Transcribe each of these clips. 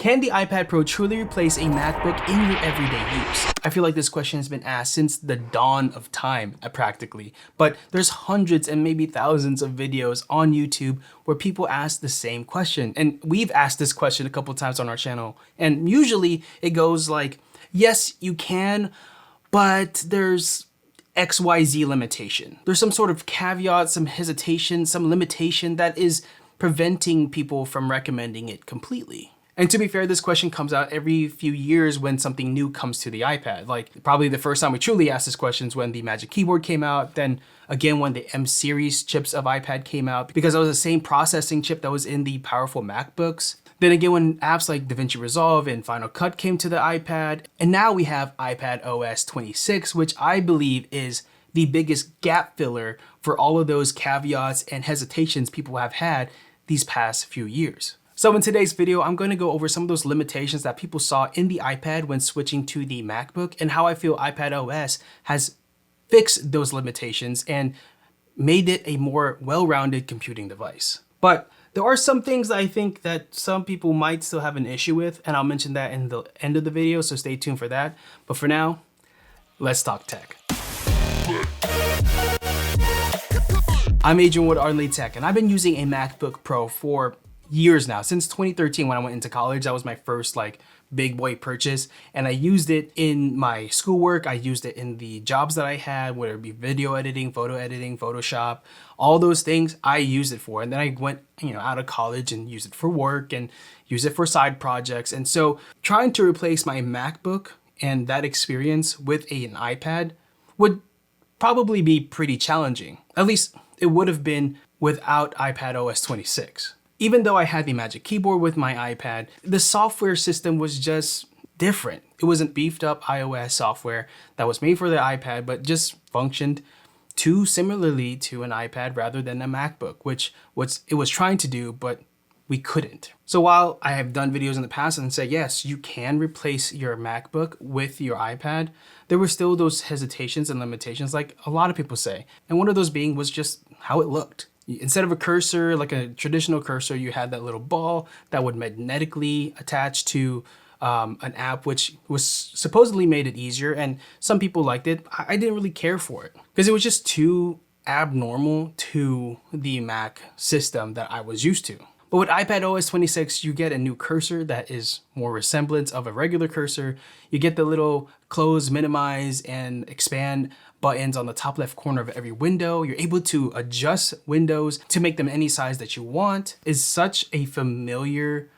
Can the iPad Pro truly replace a MacBook in your everyday use? I feel like this question has been asked since the dawn of time, practically. But there's hundreds and maybe thousands of videos on YouTube where people ask the same question. And we've asked this question a couple times on our channel. And usually it goes like, yes, you can, but there's XYZ limitation. There's some sort of caveat, some hesitation, some limitation that is preventing people from recommending it completely. And to be fair, this question comes out every few years when something new comes to the iPad. Like probably the first time we truly asked this question is when the Magic Keyboard came out. Then again, when the M series chips of iPad came out, because it was the same processing chip that was in the powerful MacBooks. Then again, when apps like DaVinci Resolve and Final Cut came to the iPad. And now we have iPadOS 26, which I believe is the biggest gap filler for all of those caveats and hesitations people have had these past few years. So in today's video, I'm going to go over some of those limitations that people saw in the iPad when switching to the MacBook and how I feel iPadOS has fixed those limitations and made it a more well-rounded computing device. But there are some things I think that some people might still have an issue with, and I'll mention that in the end of the video, so stay tuned for that. But for now, let's talk tech. I'm Adrian with Arley Tech, and I've been using a MacBook Pro for years now. Since 2013 when I went into college, that was my first big boy purchase, and I used it in my schoolwork. I used it in the jobs that I had, whether it be video editing, Photoshop, all those things I used it for. And then I went out of college and used it for work and use it for side projects. And so trying to replace my MacBook and that experience with an iPad would probably be pretty challenging. At least it would have been without iPadOS 26. Even though I had the Magic Keyboard with my iPad, the software system was just different. It wasn't beefed up iOS software that was made for the iPad, but just functioned too similarly to an iPad rather than a MacBook, which it was trying to do, but we couldn't. So while I have done videos in the past and say, yes, you can replace your MacBook with your iPad, there were still those hesitations and limitations like a lot of people say. And one of those being was just how it looked. Instead of a cursor, like a traditional cursor, you had that little ball that would magnetically attach to an app, which was supposedly made it easier. And some people liked it. I didn't really care for it because it was just too abnormal to the Mac system that I was used to. But with iPadOS 26, you get a new cursor that is more resemblance of a regular cursor. You get the little close, minimize, and expand buttons on the top left corner of every window. You're able to adjust windows to make them any size that you want. It's such a familiar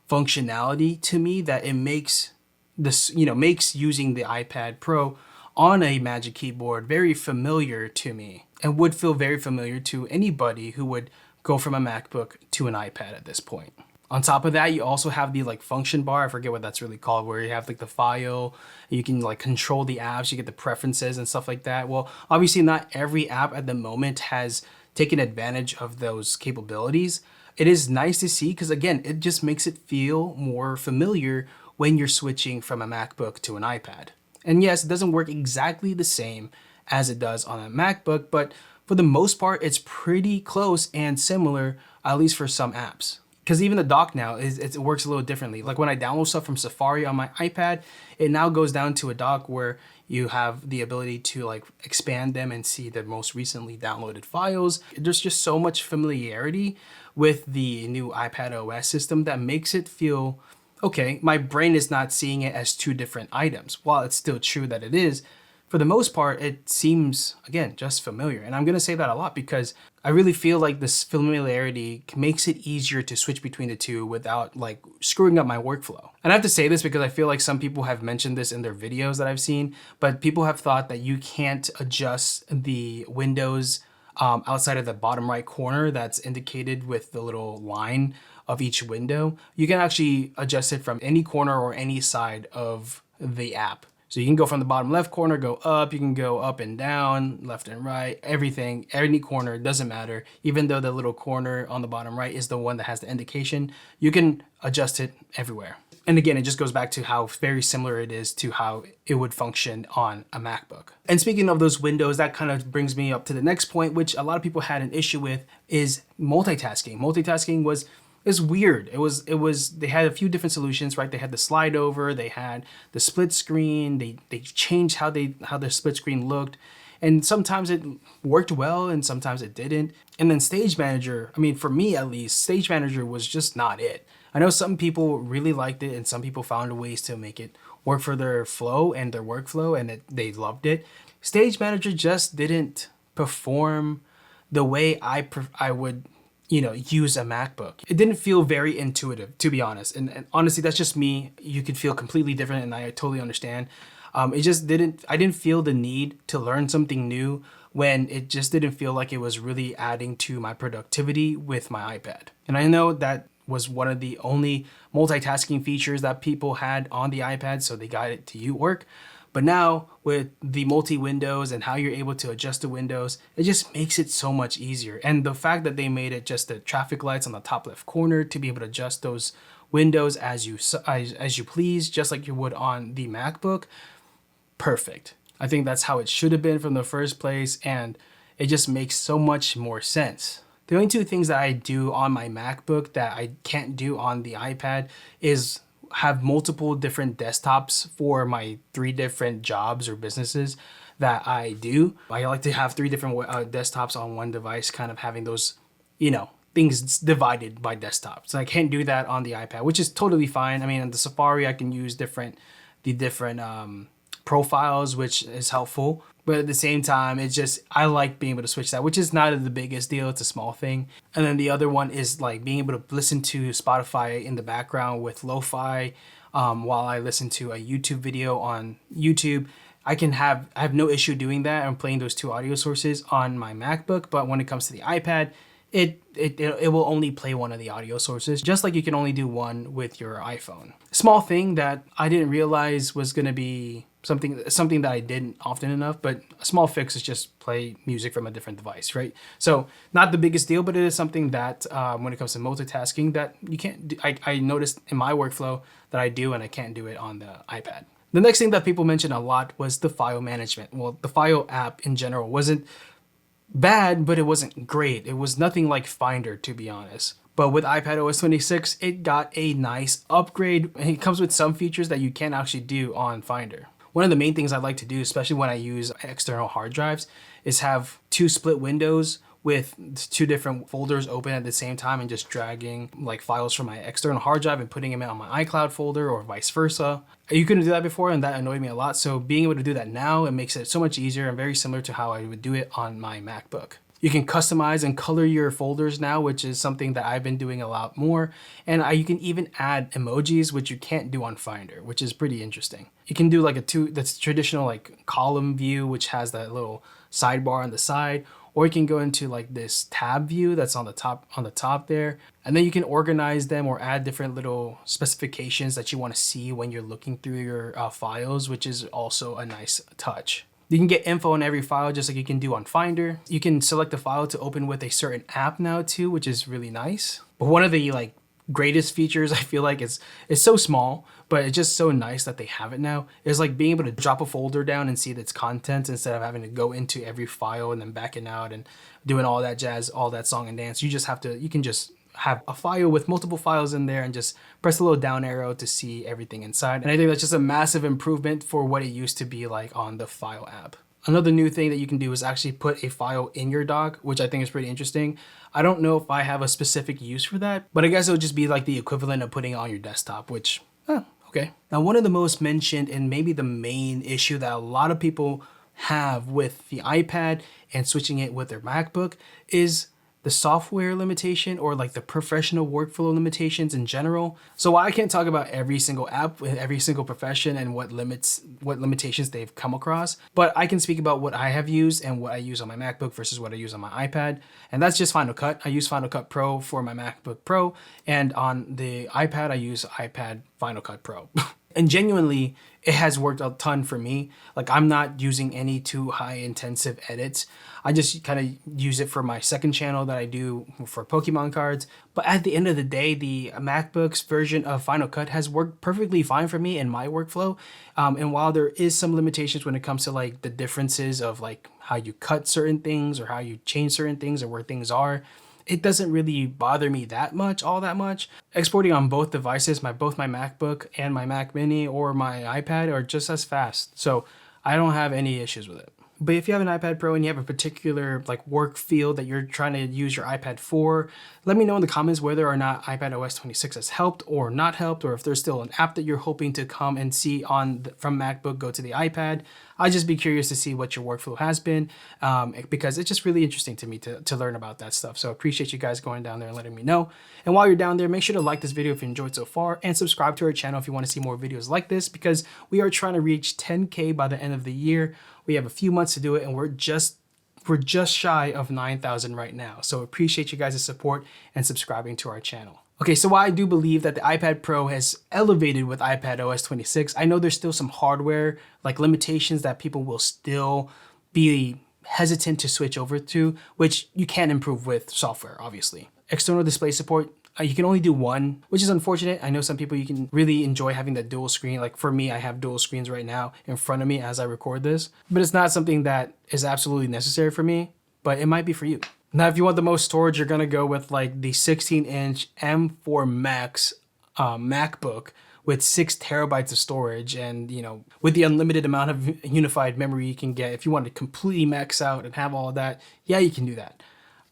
functionality to me that it makes this, makes using the iPad Pro on a Magic Keyboard very familiar to me and would feel very familiar to anybody who would go from a MacBook to an iPad at this point. On top of that, you also have the function bar. I forget what that's really called, where you have the file, you can control the apps, you get the preferences and stuff like that. Well, obviously not every app at the moment has taken advantage of those capabilities. It is nice to see because again, it just makes it feel more familiar when you're switching from a MacBook to an iPad. And yes, it doesn't work exactly the same as it does on a MacBook, but for the most part, it's pretty close and similar, at least for some apps. Because even the dock now, it works a little differently. Like when I download stuff from Safari on my iPad, it now goes down to a dock where you have the ability to expand them and see the most recently downloaded files. There's just so much familiarity with the new iPadOS system that makes it feel, okay, my brain is not seeing it as two different items. While it's still true that it is, for the most part, it seems, again, just familiar. And I'm going to say that a lot because I really feel like this familiarity makes it easier to switch between the two without screwing up my workflow. And I have to say this because I feel like some people have mentioned this in their videos that I've seen, but people have thought that you can't adjust the windows outside of the bottom right corner that's indicated with the little line of each window. You can actually adjust it from any corner or any side of the app. So you can go from the bottom left corner, go up, you can go up and down, left and right, everything, any corner, doesn't matter. Even though the little corner on the bottom right is the one that has the indication, you can adjust it everywhere. And again, it just goes back to how very similar it is to how it would function on a MacBook. And speaking of those windows, that kind of brings me up to the next point, which a lot of people had an issue with, is multitasking. Multitasking was it's weird. They had a few different solutions, right? They had the slide over, they had the split screen, they changed how the split screen looked. And sometimes it worked well and sometimes it didn't. And then Stage Manager, I mean, for me at least, Stage Manager was just not it. I know some people really liked it and some people found ways to make it work for their flow and their workflow, and they loved it. Stage Manager just didn't perform the way I would, use a MacBook. It didn't feel very intuitive, to be honest. And honestly, that's just me. You could feel completely different, and I totally understand. It just didn't, I didn't feel the need to learn something new when it just didn't feel like it was really adding to my productivity with my iPad. And I know that was one of the only multitasking features that people had on the iPad, so they got it to work. But now with the multi-windows and how you're able to adjust the windows, it just makes it so much easier. And the fact that they made it just the traffic lights on the top left corner to be able to adjust those windows as you please, just like you would on the MacBook, perfect. I think that's how it should have been from the first place, and it just makes so much more sense. The only two things that I do on my MacBook that I can't do on the iPad is have multiple different desktops for my 3 different jobs or businesses that I do. I like to have 3 different desktops on one device, kind of having those, things divided by desktops. So I can't do that on the iPad, which is totally fine. I mean, on the Safari, I can use the different profiles, which is helpful. But at the same time, it's just, I like being able to switch that, which is not the biggest deal. It's a small thing. And then the other one is like being able to listen to Spotify in the background with lo-fi while I listen to a YouTube video on YouTube. I have no issue doing that. I'm playing those 2 audio sources on my MacBook, but when it comes to the iPad, it will only play one of the audio sources, just like you can only do one with your iPhone. Small thing that I didn't realize was going to be something that I didn't often enough, but a small fix is just play music from a different device, right? So not the biggest deal, but it is something that when it comes to multitasking that you can't do. I noticed in my workflow that I do, and I can't do it on the iPad. The next thing that people mentioned a lot was the file management. Well, the file app in general wasn't bad, but it wasn't great. It was nothing like Finder, to be honest. But with iPadOS 26, it got a nice upgrade, and it comes with some features that you can't actually do on Finder. One of the main things I like to do, especially when I use external hard drives, is have 2 split windows with 2 different folders open at the same time and just dragging like files from my external hard drive and putting them on my iCloud folder or vice versa. You couldn't do that before, and that annoyed me a lot. So being able to do that now, it makes it so much easier and very similar to how I would do it on my MacBook. You can customize and color your folders now, which is something that I've been doing a lot more. And you can even add emojis, which you can't do on Finder, which is pretty interesting. You can do like that's traditional like column view, which has that little sidebar on the side, or you can go into like this tab view that's on the top there. And then you can organize them or add different little specifications that you want to see when you're looking through your files, which is also a nice touch. You can get info on every file just like you can do on Finder. You can select a file to open with a certain app now too, which is really nice. But one of the like greatest features I feel like it's so small, but it's just so nice that they have it now, is like being able to drop a folder down and see its contents instead of having to go into every file and then backing out and doing all that jazz, all that song and dance. You can just have a file with multiple files in there and just press a little down arrow to see everything inside. And I think that's just a massive improvement for what it used to be like on the file app. Another new thing that you can do is actually put a file in your dock, which I think is pretty interesting. I don't know if I have a specific use for that, but I guess it'll just be like the equivalent of putting it on your desktop, which, okay. Now, one of the most mentioned and maybe the main issue that a lot of people have with the iPad and switching it with their MacBook is the software limitation or like the professional workflow limitations in general. So while I can't talk about every single app with every single profession and what limitations they've come across, but I can speak about what I have used and what I use on my MacBook versus what I use on my iPad. And that's just Final Cut. I use Final Cut Pro for my MacBook Pro, and on the iPad, I use iPad Final Cut Pro. And genuinely, it has worked a ton for me. Like, I'm not using any too high intensive edits. I just kind of use it for my second channel that I do for Pokemon cards. But at the end of the day, the MacBook's version of Final Cut has worked perfectly fine for me in my workflow. And while there is some limitations when it comes to like the differences of like how you cut certain things or how you change certain things or where things are, it doesn't really bother me all that much. Exporting on both devices, both my MacBook and my Mac Mini or my iPad are just as fast. So I don't have any issues with it. But if you have an iPad Pro and you have a particular like work field that you're trying to use your iPad for, let me know in the comments whether or not iPadOS 26 has helped or not helped, or if there's still an app that you're hoping to come and see from MacBook go to the iPad. I'd just be curious to see what your workflow has been, because it's just really interesting to me to learn about that stuff. So I appreciate you guys going down there and letting me know. And while you're down there, make sure to like this video if you enjoyed so far, and subscribe to our channel if you want to see more videos like this, because we are trying to reach 10K by the end of the year. We have a few months to do it, and we're just shy of 9,000 right now. So appreciate you guys' support and subscribing to our channel. Okay, so while I do believe that the iPad Pro has elevated with iPadOS 26, I know there's still some hardware like limitations that people will still be hesitant to switch over to, which you can improve with software, obviously. External display support, you can only do one, which is unfortunate. I know some people, you can really enjoy having that dual screen. Like for me, I have dual screens right now in front of me as I record this, but it's not something that is absolutely necessary for me, but it might be for you. Now, if you want the most storage, you're gonna go with like the 16-inch M4 Max MacBook with 6 terabytes of storage, and with the unlimited amount of unified memory you can get. If you want to completely max out and have all of that, yeah, you can do that.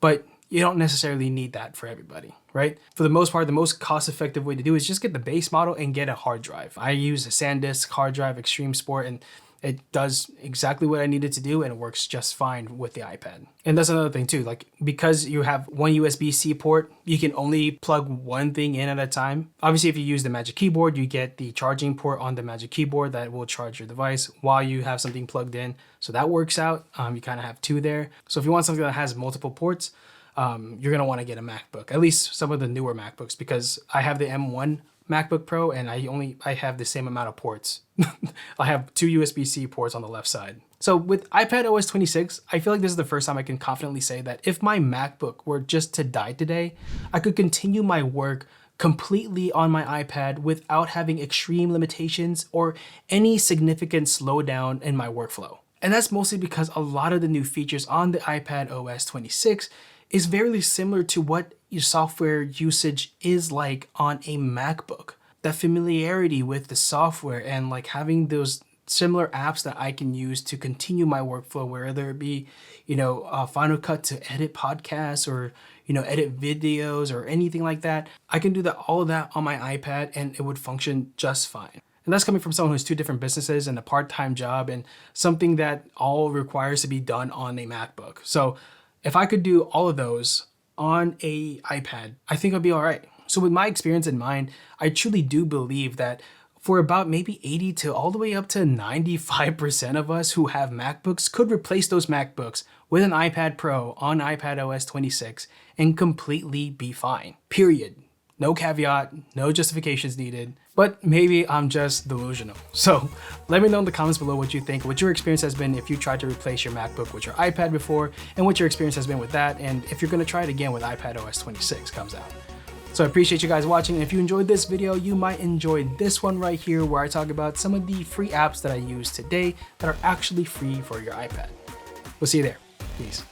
But you don't necessarily need that for everybody, right? For the most part, the most cost-effective way to do is just get the base model and get a hard drive. I use a SanDisk hard drive, Extreme Sport, and it does exactly what I needed to do, and it works just fine with the iPad. And that's another thing too, like because you have one USB-C port, you can only plug one thing in at a time. Obviously, if you use the Magic Keyboard, you get the charging port on the Magic Keyboard that will charge your device while you have something plugged in. So that works out. You kind of have two there. So if you want something that has multiple ports, you're gonna want to get a MacBook, at least some of the newer MacBooks, because I have the M1 MacBook Pro and I have the same amount of ports. I have 2 USB-C ports on the left side. So with iPadOS 26, I feel like this is the first time I can confidently say that if my MacBook were just to die today, I could continue my work completely on my iPad without having extreme limitations or any significant slowdown in my workflow. And that's mostly because a lot of the new features on the iPadOS 26 is very similar to what your software usage is like on a MacBook. That familiarity with the software and like having those similar apps that I can use to continue my workflow, whether it be, Final Cut to edit podcasts or, edit videos or anything like that. I can do all of that on my iPad and it would function just fine. And that's coming from someone who's 2 different businesses and a part-time job and something that all requires to be done on a MacBook. So if I could do all of those on a iPad, I think I'd be all right. So with my experience in mind, I truly do believe that for about maybe 80 to all the way up to 95% of us who have MacBooks could replace those MacBooks with an iPad Pro on iPadOS 26 and completely be fine. Period. No caveat, no justifications needed, but maybe I'm just delusional. So let me know in the comments below what you think, what your experience has been if you tried to replace your MacBook with your iPad before, and what your experience has been with that, and if you're gonna try it again when iPadOS 26 comes out. So I appreciate you guys watching, and if you enjoyed this video, you might enjoy this one right here where I talk about some of the free apps that I use today that are actually free for your iPad. We'll see you there. Peace.